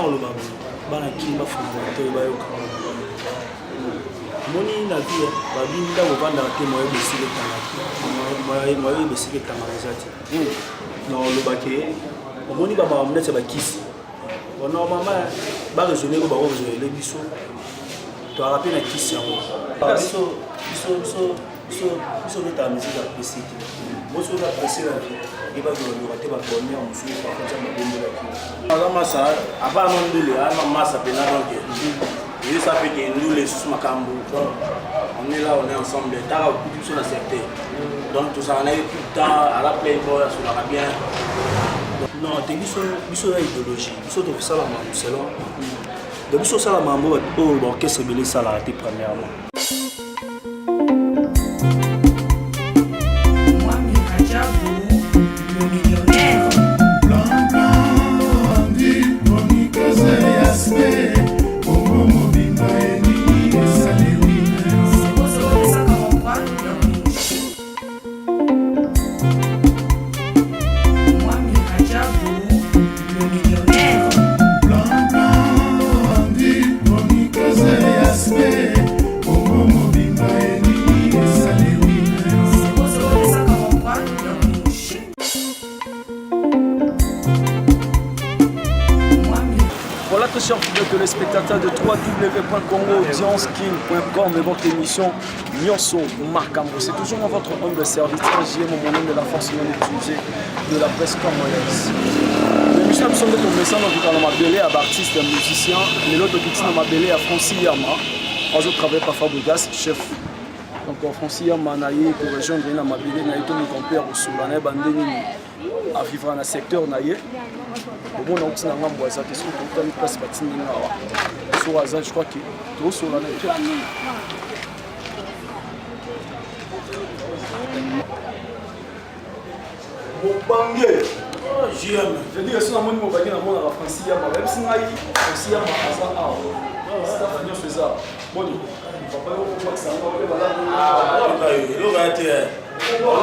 le bana qui va fondateur ba yo quand moni na vie ba binda ko vanda te moyo besile tanga moyo besile tanga ezati non le baké moni ba ba mnetse ba kisi bon normalement ba raisonner ko ba ko raisonner le biso to rappeler na kisi yango biso nota musique ya pesite moso na pesite la vie et va le rater ba bonheur mosu ba konza ma bombe la vie ala masa aba mondele ala masa pena donc et ça fait que nous les sous makambo on est là on est ensemble ta tout sur la secteur donc tout ça on est tout le temps à la playboy sur la bien non te biso la idéologie biso to ça la mambo selon de biso ça la mambo oh l'orchestre belé ça la raté premièrement. Voilà très chers téléspectateurs de www.congoaudienceking.com et votre émission Nyonso Makambo. C'est toujours votre humble serviteur JM au moment de la force non utilisée de la presse congolaise. L'émission nous sommes tombés dans ma belé à artiste et musicien, mais l'autre qui est dans ma belé à Francis Yama. Moi je travaille par Fabregas, chef. Donc Francis Yama naïe pour rejoindre dans ma belé naïe tout mon compère au Soudanais bandeni à vivre dans le secteur naïe. Au moins, on a un peu de temps de place je crois que tout sur la nature. JM. Je dis que si on a mon bagage dans la Francis Yama, même si on a Francis Yama, ça c'est ça. Bon, on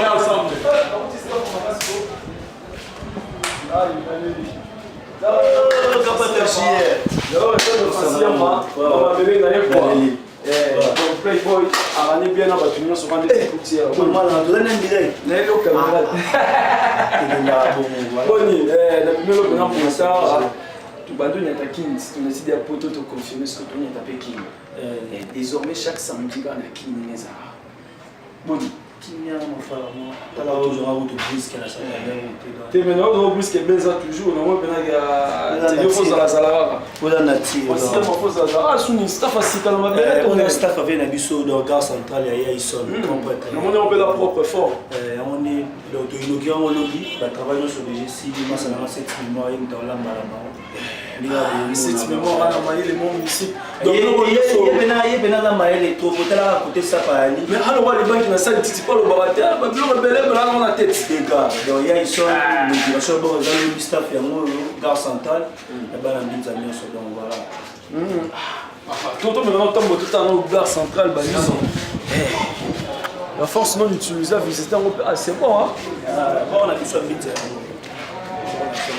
est ensemble. Playboy a bien à battre sur un des coutiers. Désormais, chaque samedi, on a Kinya mafamu tala toujours à votre brisque la salle te maintenant on brisque benza toujours na moi benga te yofoza la salara ola nati aussi ma foza ah suni staff asika na mabele on a staff avec na biso dans gare centrale ya ison complète on est la propre fort on est donc inaugurer on lobby ba travailler sur les G6 masala 7 mois dans la malama cette mémoire à mailler les mots ici donc il y a la maille trop faut la côté ça pas ali mais alors les banques na salle titi pas le barater ba bilo belé là on a tête des gars donc il y a ils sont le bon dans le staff ya mo gare centrale et ba la mise à mission donc voilà tout maintenant tombe tout en gare centrale ba la force non utilisée visiter c'est bon hein bon on a besoin de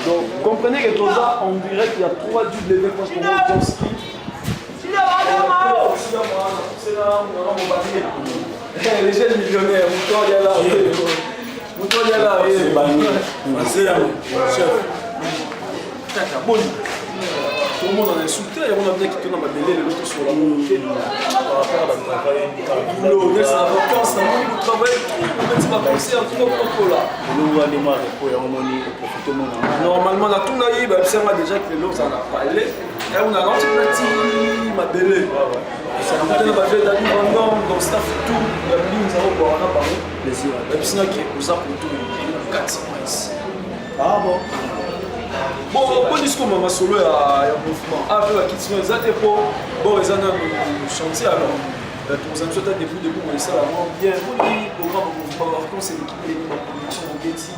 donc comprenez que tout ça en direct il y a 3 www.congoaudienceking. Les jeunes millionnaires, Mouton Yala, tout le monde en a insulté, on a bien quitté dans ma belé, les autres sur la montée. Par rapport à la travail, on est en vacances, on travaille, on est pas pensé à tout le là. Normalement, on a tout naïf, c'est déjà que l'autre en a parlé. Et on a lancé ma belé. Ça a coûté ma belé d'aller dans le staff tout, la ligne, ça va boire, on a parlé. Plaisir. Et puis sinon, qui est pour ça pour tout, 400 miles. Ah bon. Bon, on dit que ma solo a un mouvement. Après la question exacte pour bon, ils en ont chantier alors. Pour ça, nous sommes début, on est ça vraiment bien. On dit programme mouvement, par contre, c'est l'équipe de la production au Getty.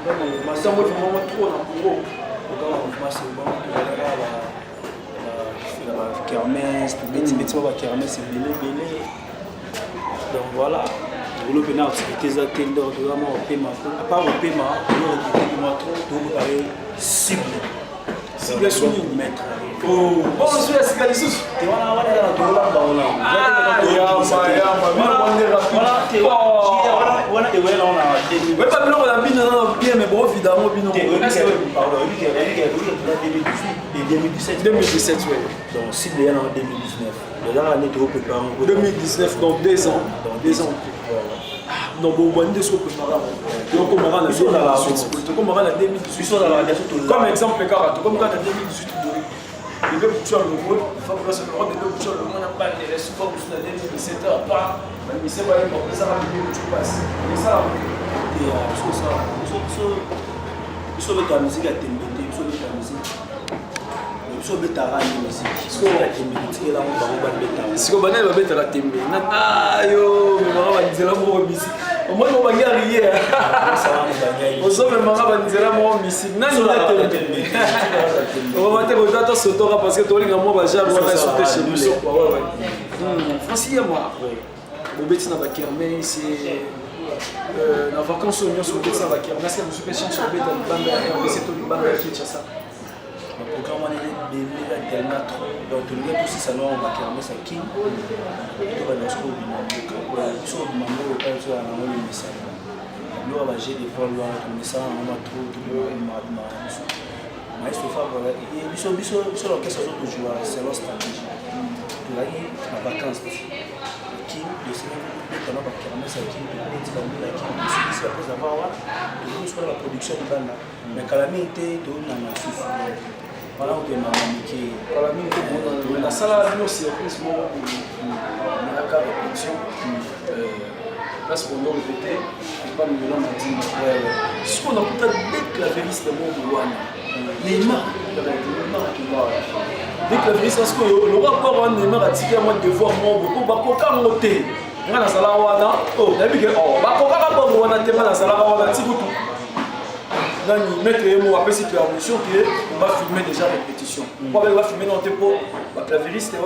Mais ça, moi, vraiment trop dans le gros. Programme mouvement, c'est bon. La kermesse, petit la kermesse, c'est belé. Donc voilà. Vous avez une activité vraiment au paiement. À part au paiement, vous avez un cible. Cible sur mettre. bon je suis à Sikalisus non, bon, on est sur le préparant. Donc, on aura la 2018. Comme on aura la 2018. Comme exemple, comme on a la 2018, il veut boucher le monde, il faut que le monde boucher le monde, on n'a pas de reste, souvent, vous avez 2017 heures, pas. Mais c'est pas une bonne, ça va venir où tu passes. Et ça, il faut que la musique a été mettée, il faut que la musique. Si on est à la musique, si on est à la musique, si on est à la musique, ah yo, mais on va dire la musique. Au moins, on va y arriver. On sent même la musique. On va te sauter parce que tu as déjà sauté chez nous. Francis, moi, au Bétis, on va kermer, c'est. Dans les vacances, on va kermer. Est-ce que vous avez chance de faire ça? Le programme est tellement trop. Donc, tout le monde aussi, ça nous va kermer ça qui. Il va nous trouver sur le moment où on va faire un message. Nous, on va gérer des vols, on message, on va trouver tout le monde. Mais il faut faire voilà. Et sur l'orchestre, on joue c'est leur stratégie. Là, il y a la vacance. Qui le Sénégal va kermer ça qui. Après avoir la production de bande. Mais calamité, tout le monde a souffert. Voilà où tu m'as manqué. La salle a aussi surprise pour la répétition. Là, ce qu'on doit répéter, c'est pas le mélange intime. Ce qu'on a peut-être dès que la vérité est mort de Wana. Neymar, dès que la vérité, parce que le rapport à Neymar a tiré à moi de voir mon beaucoup, Bakoka monté. On a la salle à Wana. Oh, d'habitude, Bakoka rapport à Wana, la salle à Wana, Tiboutou. Mettre les mots après cette permission qu'on va filmer déjà la répétition. On va filmer dans le tempo. La clavieriste est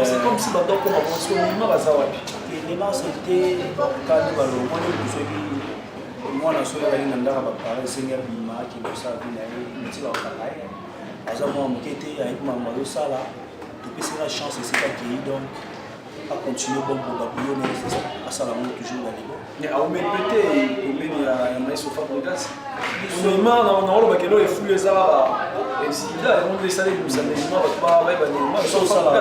c'est comme si on a commencé à Neymar à Zawapi. Neymar c'était quand moi je suis allé dans le pareil Seigneur Bima qui nous a vu là avec maman de ça là depuis c'est la chance c'est ça qui donc à continuer bon pour Babylone à Salamon toujours dans les bons. Mais à Omepete, il y a un maïs au Fabregas. Neymar, on a le baquet, il fout les arabes. Et si là, on les salés, nous savons, Neymar va pas avec Neymar. Ils sont dans la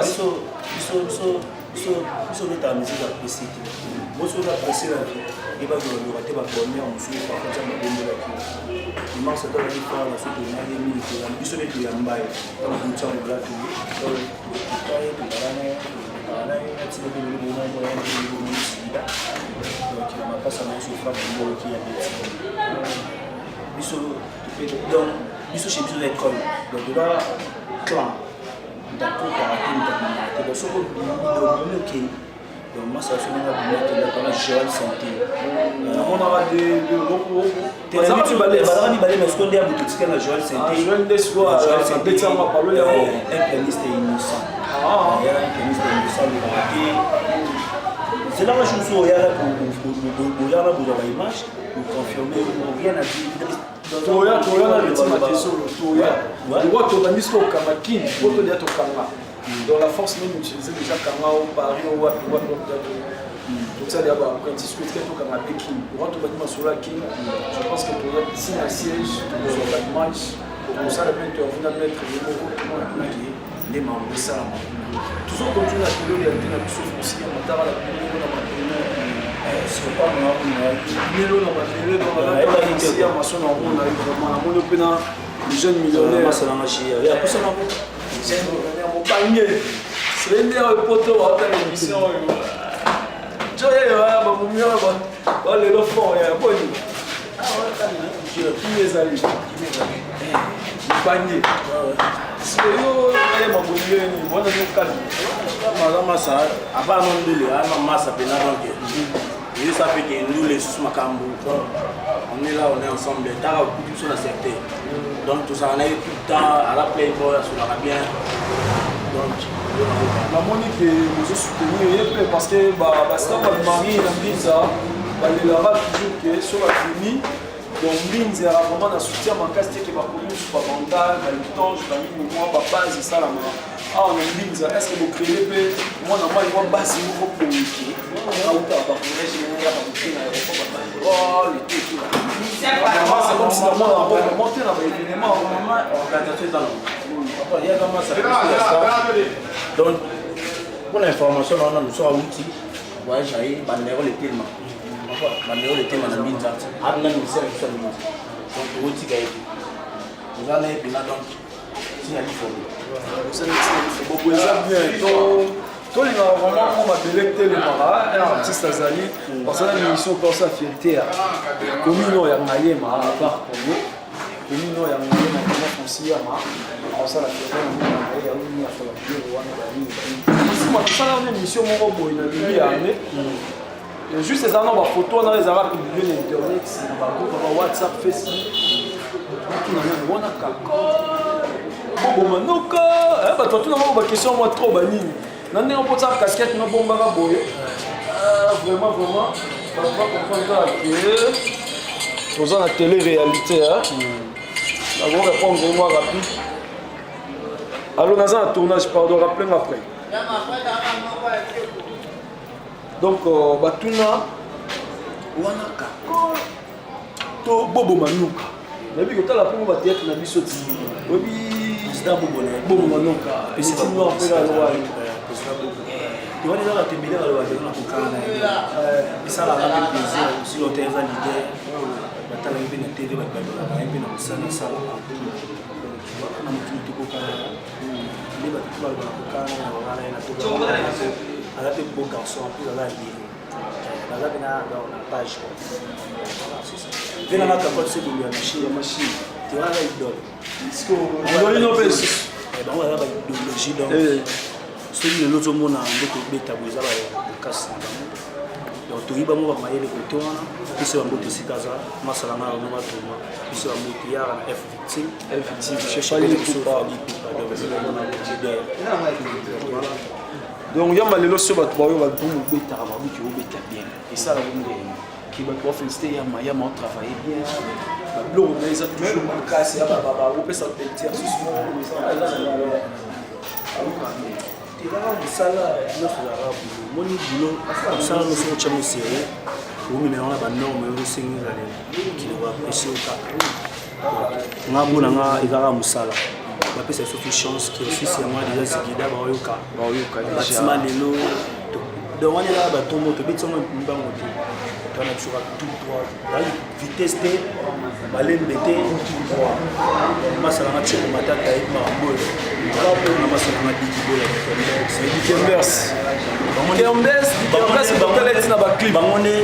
musique appréciée. Moi, je suis apprécié la vie. Il va nous rater ma première, on suit par contre, ma bonne de la vie. Neymar, c'est dans la vie, la suite de l'année, il sont les deux en bas. Dans le bout de la vie, dans le détail, tout le monde. Donc, il n'a pas ça dans ce frappe de qui a des donc, ils sont chez l'école. Donc, là, clan. D'accord, donc, moi, ça fait un Joël Santé. On aura des c'est là que je me suis dit pour l'image, pour confirmer, rien à dire. dans la force même utilisée déjà Kama au Paris au Wapi. Donc ça d'abord quand tu discutes quelque chose comme un Pékin, quand tu vas dire sur la King, je pense que tu dois signer un siège sur la match pour ça le mettre on va mettre les membres de ça. Toujours continuer à trouver les alternatives aussi à monter à la c'est pas moi les jeunes millionnaires c'est la magie il y a plus ça mon panier c'est les meilleurs poteaux à la émission tu vois les enfants il y a quoi les amis le panier c'est yo ma bonne moi dans calme madame ça avant non de là massa pena donc et ça fait que nous les sous Makambo on est là on est ensemble t'as beaucoup sur la secteur donc tout ça on a eu tout le temps à la playboy sur la bien donc la monique nous soutenir parce que ça va marier la Binza il aura toujours que sur la famille donc Binza vraiment un soutien en casté qui va sur le bandage, le tonge, la base, c'est ça la main. Ah, on a une ligne, est-ce que vous créez le moi, normalement, il y a une base, il faut pour le qui. C'est comme si on a monté dans l'événement. Donc, pour l'information, nous sommes outils. Voyez, j'ai bandérole et tellement. Bandérole et tellement dans Binza. Adnan nous sert sur le Binza. Donc, outil qui a été. Nous allons être là, donc, si elle est beaucoup bien. Toi, il va vraiment m'appeler le Mara, un artiste azali, parce que la mission pour sa fierté. Comme il y a un aïema, à part pour nous, comme il y a un aïema, comment on s'y a, on s'en a fait un aïema, il y a un aïema, parce que la mission, mon robot, il a mis à année. Juste les annonces, les photos, on les a publiées sur Internet, sur WhatsApp, Facebook. On a un bon manouka, tu as une question, moi, trop banine. Non, on peut faire casquette, non, bon, vraiment, on va comprendre que nous avons la télé-réalité. On va répondre vraiment rapide. Alors, nous avons un tournage, pardon, rappelez-moi après. Donc, Batuna, Wanaka, Bobo Manouka. Mais oui, quand la première théâtre, on a vu ce type. Oui, c'est un Bobo Manouka. Et c'est un peu la loi. Tu vois, les gens qui ont été et ça va faire plaisir si on est un leader. On a une télé, on a une salle, on a un beau garçon, puis on a une page. Venez à la capote, c'est de la machine. Tu vois, là, il donne. On a une obéissance. On a une idéologie. Donc, celui de l'autre monde a un peu de tabou, ça va casser. Donc, tu vas voir le côté, puis c'est un peu de Sikaza, Massalama, on va trouver. Puis c'est un peu de Yara, F victime. Je cherche les coupables. Donc, il y a des choses qui vont être bien. Et ça, qui va pouvoir féliciter, il y a travaillé bien. L'eau, ils ont toujours cassé, on peut s'en péter. Sala moni boulot sala no so chamo sérieux ou mais on a ba norme yo singi la qui va apprécier au cap nga bona nga igara musala ba pesa surtout chance qui aussi c'est moi déjà zikida ba yoka batima lelo donc on est là ba tomo to bitso mbango to on a toujours tout droit la vitesse de balembete tout droit masala ma tcheko matata et ma boy on a masala ma dikibola c'est Dikembers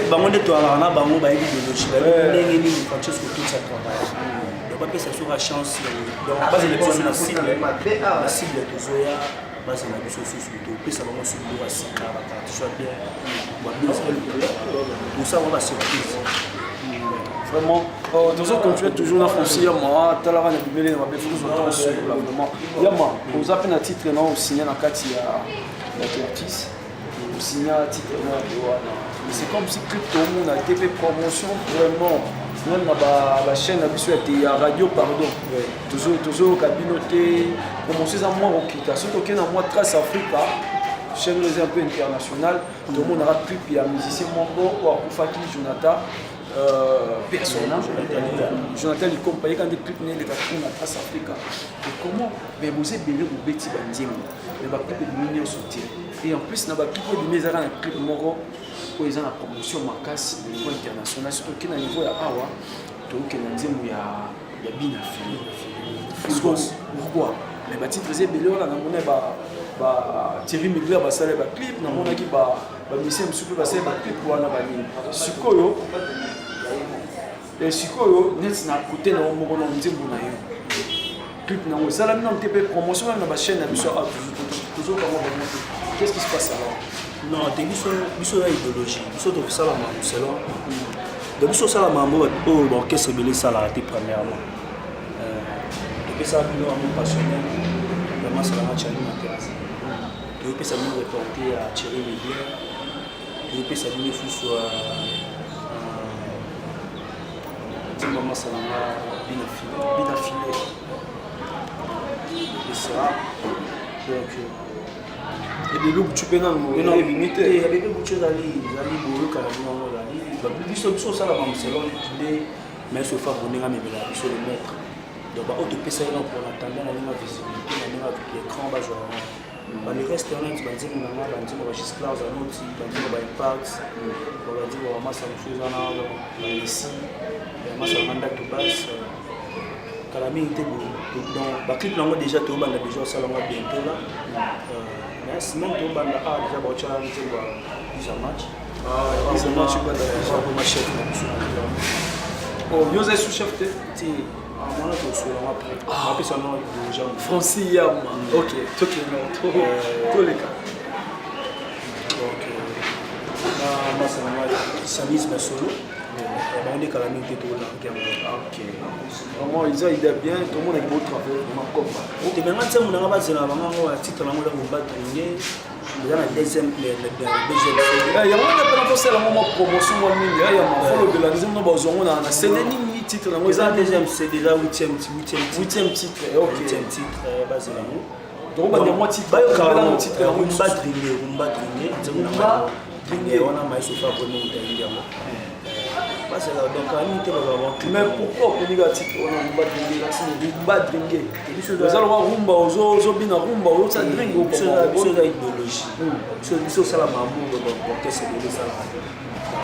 bangonde to ala na bango ba idéologie ba ndenge ni Francesco tout ça travail donc ba pesa sur la chance donc base les personnes na cible tozoya base na biso sous to pesa bango sur le asika ba tu sois bien tout ça on va surprise vraiment nous allons continuer toujours dans France moi talava na bimele na ba fuzo to sur vraiment yama vous appelez un titre non signé na kati ya l'artiste vous signez un titre non mais c'est comme si tout le monde a été fait promotion vraiment même la chaîne à radio pardon toujours cabinoté promotion à moi au kita surtout qu'il y a moi Trace Africa chaîne un peu internationale tout le monde a clip il y a musicien Mongo ou Akufaki Jonathan personnage Jonathan il compagne quand des clips les cartons à Trace Africa et comment mais vous êtes bien vous bêtis bandim mais va clip de millions soutien et en plus na ba clip de mes ara un clip Mongo pour les la promotion macasse au niveau international surtout qu'il y a un niveau à awa donc il y a bien fait pourquoi mais bah titre c'est belé là na mona ba Thierry Mugler ba sala ba clip na mona ki ba mission super ba sala ba clip wana ba nini sikoyo et sikoyo net na côté na moko na nzembo na yo clip na sala mina mtepe promotion na ba chaîne na biso a toujours comment qu'est-ce qui se passe alors? Non, c'est une idéologie. C'est une idéologie. Donc, c'est une idéologie. L'orchestre est salarié premièrement. Depuis ça, nous sommes passionnés. Vraiment, c'est la Thierry m'intéresse. Depuis ça, nous reporté à Thierry Mugler. Depuis ça, nous timba masalanga bina filé et ça donc et de l'eau tu peux dans le limité et avec beaucoup de choses ali boyo kala bongo ali ba biso ça la même selon mais ce fois on est même là sur le maître donc ba auto pesa là pour attendre la ligne visibilité na l'écran ba jouer les restaurants banzima nanga banzima ba Gisclar za noti banzima ba Impact ba banzima ba masa mfuza na ba ici ba masa manda to bas kala mingi te donc ba clip nango déjà to banda déjà ça là bientôt là mais sinon to banda déjà ba chala nti ba isa match isa match ba déjà ba chef na biso oh bien c'est sous-chef te on a tout sur après après ça non déjà Francis Yam ok tout les cas donc moi ça m'a samis ma solo on est quand même tout là ok vraiment ils ont idée bien tout le monde est beau travail vraiment comme ça ok mais maintenant on a pas besoin vraiment titre là on va battre dans la deuxième il y a pas de la moment promotion moi mine il y a ma follow de la deuxième non besoin on a c'est ni titre là la deuxième c'est déjà 8e titre ok 8e titre basé là donc on a moi titre ba yo kala titre là on bat dringuer on a mais sofa vraiment on t'a parce que donc à nous mais pourquoi on dit titre on a bat dringuer les alors rumba ozo bina rumba ozo ça drink au biso za idéologie biso sala mambo donc qu'est-ce que ça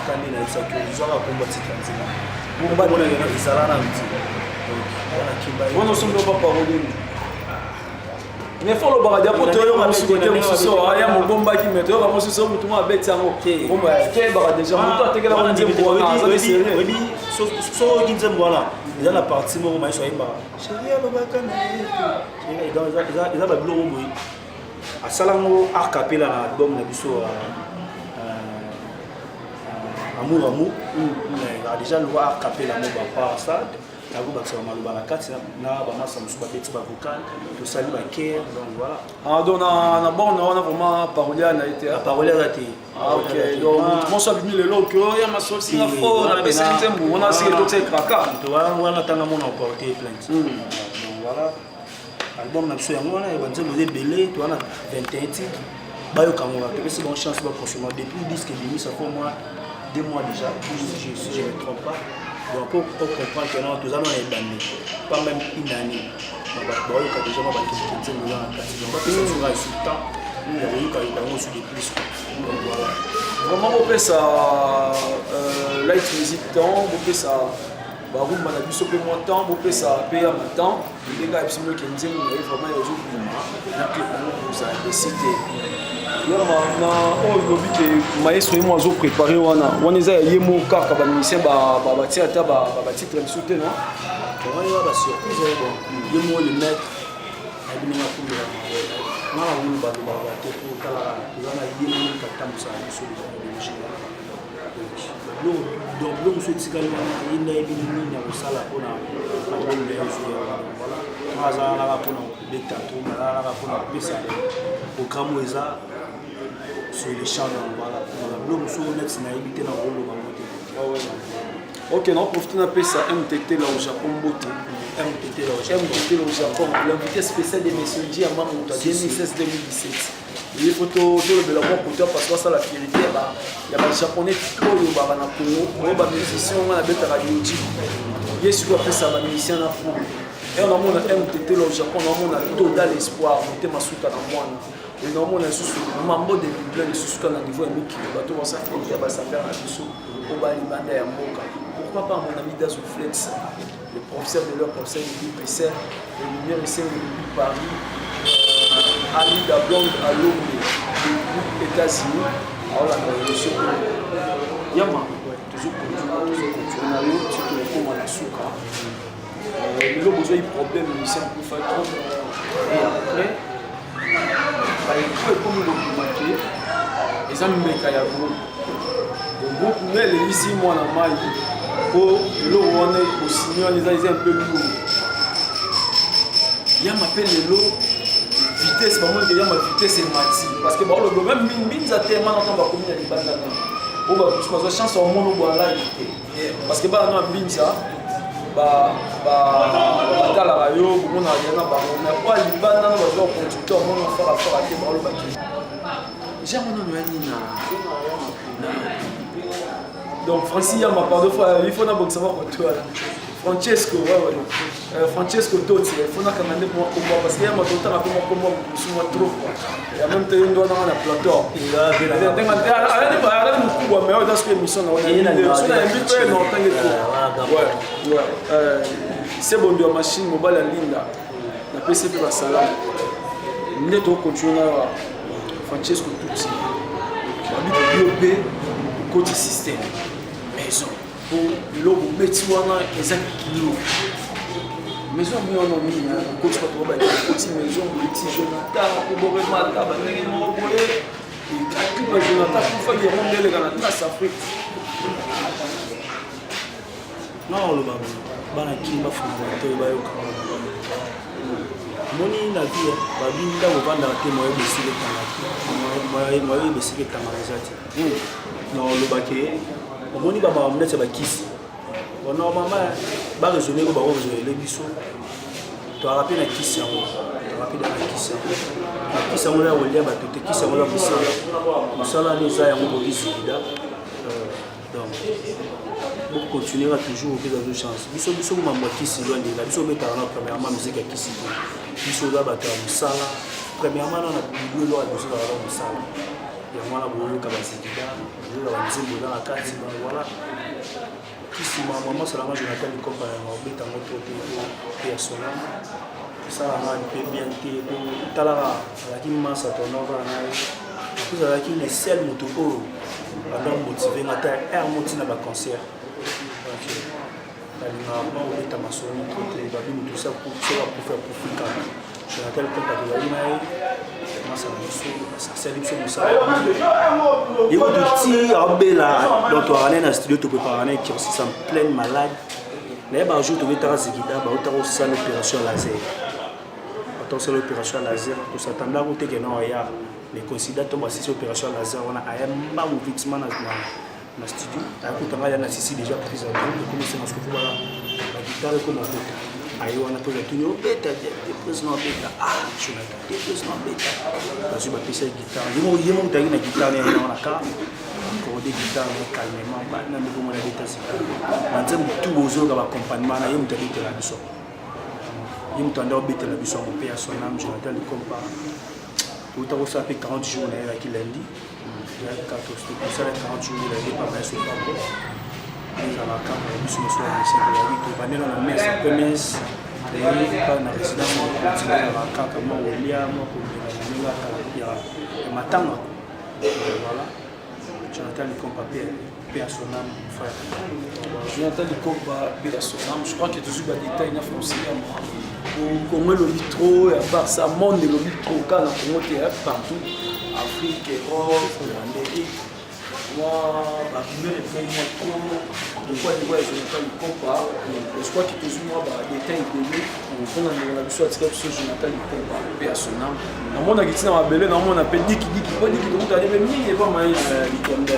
quand il a ça que ils ont combat titre nzima rumba bona yana izala na mti donc ona kimba on ne sommes pas parole mais faut le baradia pour te on se côté on se sort ya mon bomba qui met on se sort tout ma bête ça OK bon bah fait bara déjà on toi te que la on dit bon oui so qui dit bon là il y a la partie moi mais so imba chérie babaka mais il a ba bilo mo a salango a capella na album na biso amour mais déjà le a capella mo ba par ça Nago baksa maluba na kati na ba masa musuba beti ba vocal to sali ba care donc voilà donc na bon on a vraiment parolia na été parolia là té OK donc moi ça bimi le lot que ya maso si na fo na besa ntembu on a essayé de tout kraka to wana tanga mona porter plainte donc voilà album na biso yango wana banze mo belé to wana 21 titres ba yo kamona to c'est bonne chance ba consommer depuis disque demi ça fait moi 2 mois déjà si je me trompe pas donc pour comprendre que nous tous allons les banner pas même une année donc bah il y a déjà ma banque qui est là donc ça sera sur le temps il y a eu quand il sur des plus donc voilà vraiment on fait ça light music temps on fait ça bah vous m'en avez sur peu moins temps on fait ça payer en même temps les gars ils sont qui nous disent vraiment les autres pour ça décider oyo lobi ke maestro ye mo azoprépare wana eza ye mo kaka bamisien batia ata batitre biso te non wana eza basurprise ye mo le maître abininga kumbela ngala wulu balobaka te po tala toza na ye mo katambusaka biso donc biloko mosu etikali wana ye nayebi nini ya kosala mpona abolule ozoya azalaka mpona kobeta to azalaka mpona kopesa programme eza sur les champs voilà l'homme sur net na éviter na rôle OK non profite na pesa MTT là au Japon boté MTT là au Japon l'invité spécial des messagers à Mamoto 2016 2017 les photos de le bela pour parce que ça la vérité bah il y a des japonais trop le baba na Congo on ba musicien on a beta radio il est sur pesa ba musicien na France et on a mon MTT là au Japon on a total espoir monter masuka na moi et normalement on a mambo de plein de sous à niveau miki bato va s'affaire ya ba s'affaire na biso au ba libanda ya mboka pourquoi pas mon ami Dazo Flex le professeur de leur professeur du PCR le lumière ici de Paris Ali Dablond à Londres les États-Unis alors la révolution yama toujours continuer na yo surtout comme on a souka le besoin de problème mais c'est pour faire trop et après comme le marqué et ça me met à groupe mais les ici moi la maille pour le on est au signal les un peu lourd il y a m'appelle le vitesse pas moi que y a ma vitesse et mati parce que le même min ça tellement dans ba commune les bande là on va plus chance au monde là parce que ba non bin ça batalaka yo bomona ya na bango mais po libanda na bazo consulter omona fara te balobaki genre nano ya nini donc Francis Yamba pardon il faut na bokisa ko toi Francesco Francesco Totti il faut na kamande pour combat parce que Yamba tota na combat suma trop il y a même tellement dans la plateau il a arrête mukubwa mais dans cette émission on a une invité non tangi c'est bon de machine mobile linda na PCP basala ndeto continue na Francesco Totti babi côté système maison pour logo beti wana exact kilo maison mi on mi coach pas trop ba côté maison petit Jonathan ko bobe mata ba ndenge mo boye et tout ba Jonathan pour faire des rondelles dans la trace Afrique non le bana kimba fondateur ba yo moni na vie babinda bovanda te moye besile tanaki moye besile tangarizati non le baquet omoni ba mamnete ba kisi bon normalement ba raisonner ko ba raisonner les biso to rappel na kisi yango to rappel na kisi yango na olia ba to kisi yango la musala ni za yango bo izida donc pour continuer à toujours au de chance biso mambo kisi londi la biso beta na premièrement musique ya kisi biso da ba ta musala premièrement na bilo la biso da musala ya mwana boyo kabasika ndio wanzimbo na kati ba voilà kisi mama salama Jonathan Likomba ya obeta moto te ya Solam ça va bien te tala lakini masa tonova na vous avez qui les seuls moto pour alors motiver na ta air moti na ba concert OK na ma obeta masoni tout ba bi tout ça pour faire profit quand Jonathan Likomba de la ligne ça c'est l'émission ça et vous dit abela donc on est dans le studio to préparer qui aussi en pleine malade les ba jour to mettra zikida ba otaro ça l'opération laser attention l'opération laser to s'attendre à côté que non ya les considère tombe cette opération laser on a ayamba ou victime na studio à côté on a na sisi déjà prise en compte comme c'est dans ce que voilà la guitare comme on fait ayo wana to tuyo beta de président beta Jonathan de président beta parce que ba pesa guitare yemo tayi na guitare na wana ka ko de guitare calmement ba na ko mona beta sika manze mutu ozo ga accompagnement na yemo tayi la biso yemo tanda beta la biso mon père son âme Jonathan Likomba tout à ça fait 40 jours là qui lundi il y a 14 pour ça 40 jours là pas mal sur pas bon nous avons quand même sur le soir c'est que la vie tout va dans la messe promesse et pas na résidence on continue à la quand comme William pour la ya matanga voilà Jonathan Likomba père son âme frère Jonathan Likomba père son âme je crois que toujours des détails na foncier Congo le litro et à part ça monde le litro quand on est partout Afrique Europe Amérique moi bah les pays moi trop pourquoi les voyages je ne pas le compas je crois que toujours moi bah détails bébé on prend dans la biso atika biso Jonathan Likomba pe à son âme na mona gitina mabele na mona pe diki pas diki donc aller même il pas mal Likomba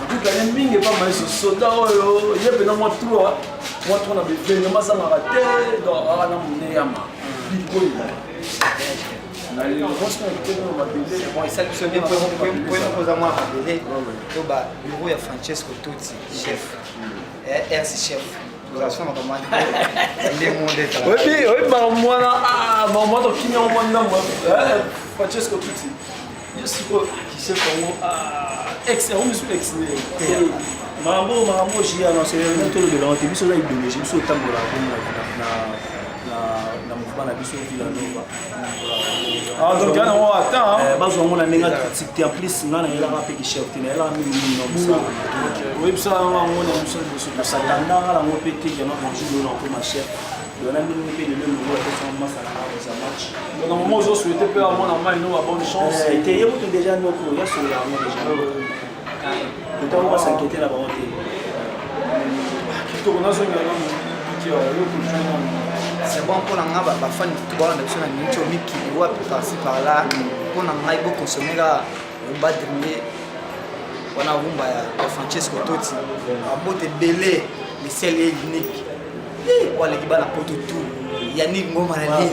donc aller mingi pas mal ce soda oyo yebe na moi trop moi trop na bébé na masa na raté donc ara na mune yama biko bon, ça se vient pour nous à moi bureau il y a Francesco Totti chef RC chef nous avons vraiment les mondes oui bah moi là moi donc qui m'en moi Francesco Totti je suis qui chef comme ex on me ex mambo j'ai annoncé le tour de l'antenne biso la idéologie biso tambola na mouvement na biso Villanova donc on attend bazo ngona nenga critique en plus ngana ela rapé ki chef tena ela mingi no ça oui ça ngona muso de satanda la mo pété que no jour no comme chef on a mis le le nouveau ça masala ça match donc au moment où je souhaitais faire mon normal no bonne chance était yo déjà no ko ya sur la mo déjà le temps on va s'inquiéter là bas on était qui on a zo ngana mo qui yo ko c'est bon pour la fan tout bon dans la minute au miki ou par-ci par-là pour la maille beaucoup consommer là on va dernier on a Francesco Totti a beau te belé le ciel est unique. Voilà qui va la porte tout. Yannick Ngoma na li.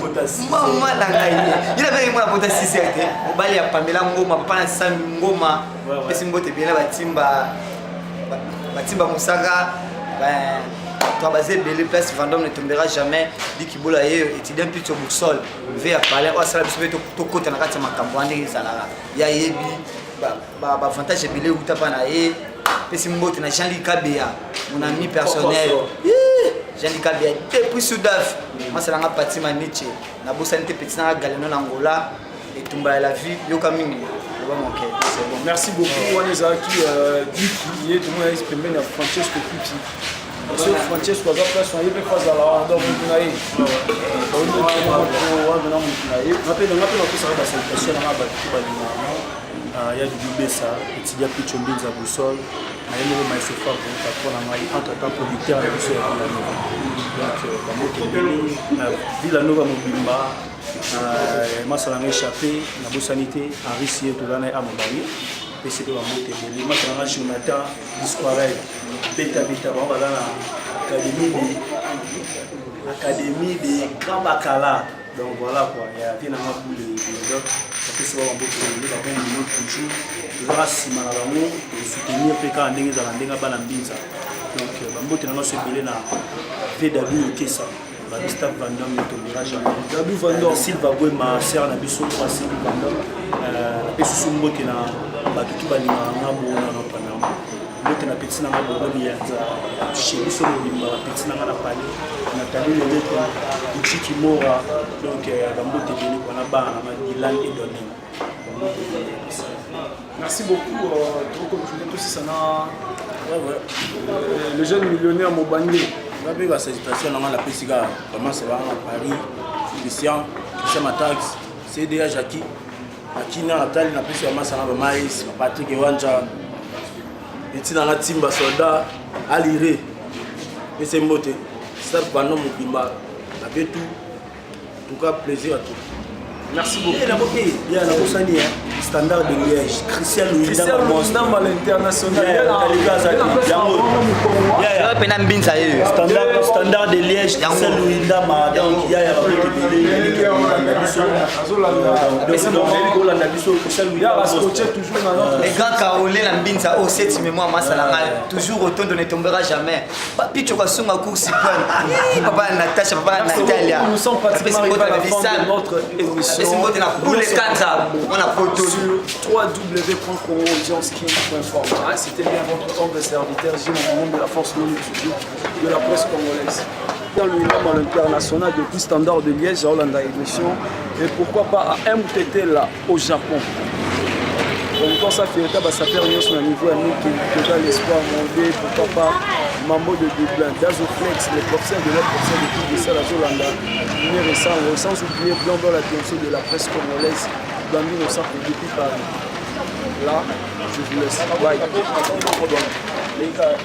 Maman la gagne. Il avait moi porte 6 heures. Au bali ya Pamela Ngoma, papa na Sam Ngoma. Pesi mbote bien batimba Moussaka. Ben toi basé belé place Vendôme ne tombera jamais. Dit Kibola ye étudiant plutôt Boussol. Veut parler au sala biso to kota na kati makambo andi sala. Ya yebi ba avantage belé utapa na ye. Pesi mbote na Jean-Luc Kabea, mon ami personnel. Jean-Luc Kabea depuis Soudaf. Moi c'est la partie maniche. Na bosante petit na galeno na Angola et tumba la vie yoka mingi. C'est bon. Merci beaucoup. On les a qui dit qui est tout le monde exprimé na Francesco Pucci. Parce que Francesco a place on y peut faire la dans mon naï. On il y a du Bessa, il y a plus de choses à Boussole. Il y a un maïs fort pour la maille entre temps producteur et Boussole. Donc, Villanova Mobimba, Massalanga échappé, la Bossanité, Henri Sié, tout l'année à Mobali. PCD va monter. Les Massalanga Jonathan, Discoirel, Beta Beta, on va dans l'académie de Kambakala. Donc voilà quoi, il y a bien un peu de doc. C'est un peu de toujours. Toujours si mal à l'amour, soutenir PK en déguisé dans la déga banambinza. Donc, Bambo tenant ce billet na VW Kessa. Gustave Van Damme ne tombera jamais. Dabu Van Damme. Silva Boy, ma sœur, na biso 3 Silva Van Damme. La biso mbote na batutu balinga ngabo na panama. Mbote na petit na ngabo ya chez biso mobimba petit na ngana pali. Na tali le lettre Ichiki Mora. Donc, Bambo te billet pour na ba na Dylan et Donning. Merci beaucoup. Tout ça le jeune millionnaire Mobandé. Je vais cette situation dans la PCA. Comment ça va à Paris, Christian Matax, CDA Jackie, Akina Nathalie, na PCA Masana Maïs, Patrick Ewanja, et dans la team soldat, Aliré, et c'est moté. C'est pas non Mobimba. La tout. En tout cas, plaisir à tous. Merci beaucoup. Il y a un standard de Liège. Christian Louis Ndamba à l'international. Standard de Liège. Christian Louis Ndamba. Il y a les grands Carolé la Mbinza au 7 mémoire Massalanga toujours autant de ne tombera jamais. Papi tu vas sur ma course papa Natacha papa Natalia. Nous sommes pratiquement arrivés à la fin de notre émission. On a photo sur www.congoaudience.com. C'était bien votre humble serviteur, Jim, au nom de la force non étudiée de la presse congolaise. Dans le niveau à l'international depuis Standard de Liège, Hollanda émission, et pourquoi pas à MTT là au Japon. Donc ça fait état ça fait rien sur le niveau ami qui total l'espoir mondial, pourquoi pas Mambo de Dublin, Dazoflex, les professeurs de l'autre professeur de tout de ça la Hollanda, numéro 100, sans oublier Blanc dans l'attention de la presse congolaise, Bambino ça depuis Paris. Là, je vous laisse. Bye. Les gars.